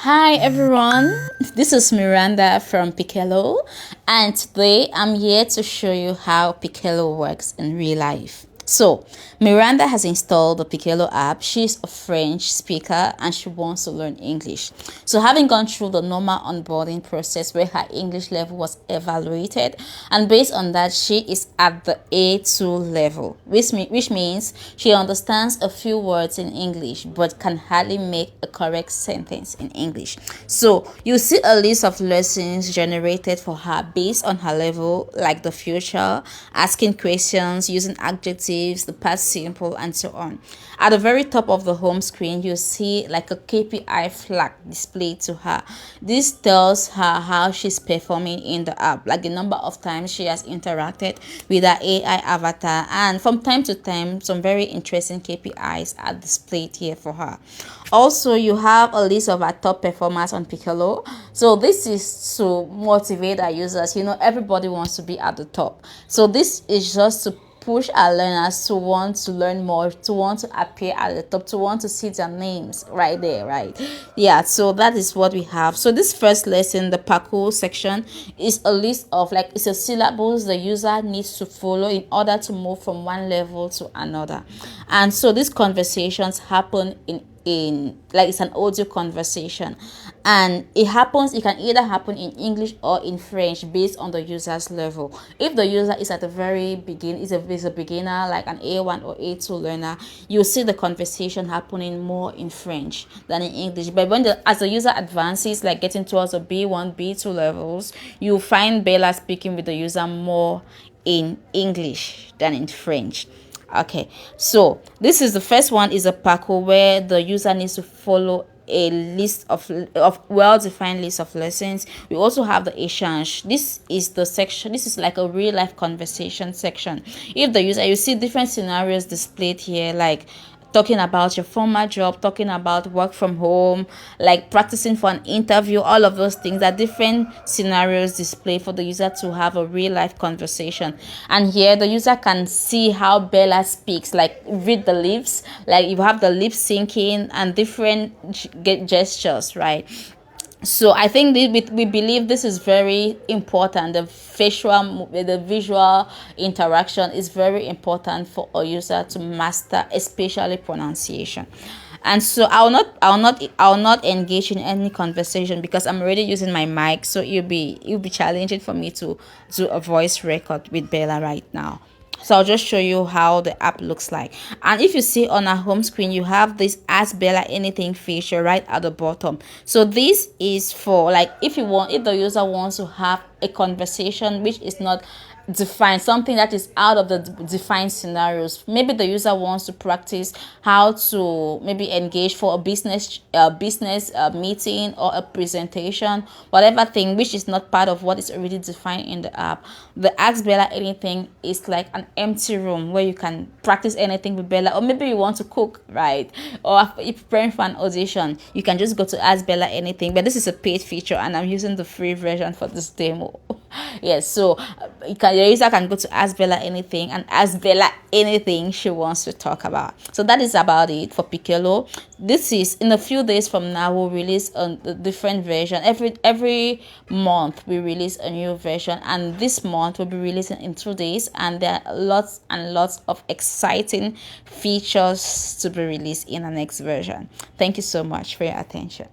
Hi everyone, this is Miranda from Pikelo, and today I'm here to show you how Pikelo works in real life. So, Miranda has installed the Pikelo app. She's a French speaker and she wants to learn English. So, having gone through the normal onboarding process where her English level was evaluated, and based on that, she is at the A2 level, which means she understands a few words in English but can hardly make a correct sentence in English. So, you see a list of lessons generated for her based on her level, like the future, asking questions, using adjectives, the past simple, and so on. At the very top of the home screen, you see like a KPI flag displayed to her. This tells her how she's performing in the app, like the number of times she has interacted with her AI avatar, and from time to time some very interesting KPIs are displayed here for her. Also, you have a list of our top performers on Pikelo. So this is to motivate our users. Everybody wants to be at the top, so this is just to push our learners to want to learn more, to want to appear at the top, to want to see their names right there, right? Yeah, so that is what we have. So this first lesson, the parkour section, is a list of, like, it's a syllabus the user needs to follow in order to move from one level to another. And so these conversations happen in like, it's an audio conversation, and it can either happen in English or in French based on the user's level. If the user is at the very beginning, is a beginner, like an A1 or A2 learner, you'll see the conversation happening more in French than in English. But as the user advances, like getting towards the B1, B2 levels, you'll find Bella speaking with the user more in English than in French. Okay, so this is the first one, is a parkour where the user needs to follow a list of well-defined list of lessons. We also have the exchange. This is the section, this is like a real life conversation section. If the user, you see different scenarios displayed here, like talking about your former job, talking about work from home, like practicing for an interview. All of those things are different scenarios displayed for the user to have a real life conversation. And here the user can see how Bella speaks, like read the lips, like you have the lip syncing and different gestures, right? So I think we believe this is very important. The visual interaction is very important for a user to master, especially pronunciation. And so I'll not engage in any conversation because I'm already using my mic, so it'll be challenging for me to do a voice record with Bella right now. So I'll just show you how the app looks like. And if you see on our home screen, you have this Ask Bella Anything feature right at the bottom. So this is for, like, if the user wants to have a conversation which is not define something that is out of the defined scenarios. Maybe the user wants to practice how to maybe engage for a business meeting or a presentation, whatever thing which is not part of what is already defined in the app. The Ask Bella Anything is like an empty room where you can practice anything with Bella. Or maybe you want to cook, right? Or if preparing for an audition, you can just go to Ask Bella Anything. But this is a paid feature and I'm using the free version for this demo. Yes, so the user can go to Ask Bella Anything and ask Bella anything she wants to talk about. So that is about it for Pikelo. This is, in a few days from now, we'll release a different version. Every month we release a new version, and this month we'll be releasing in 2 days, and there are lots and lots of exciting features to be released in the next version. Thank you so much for your attention.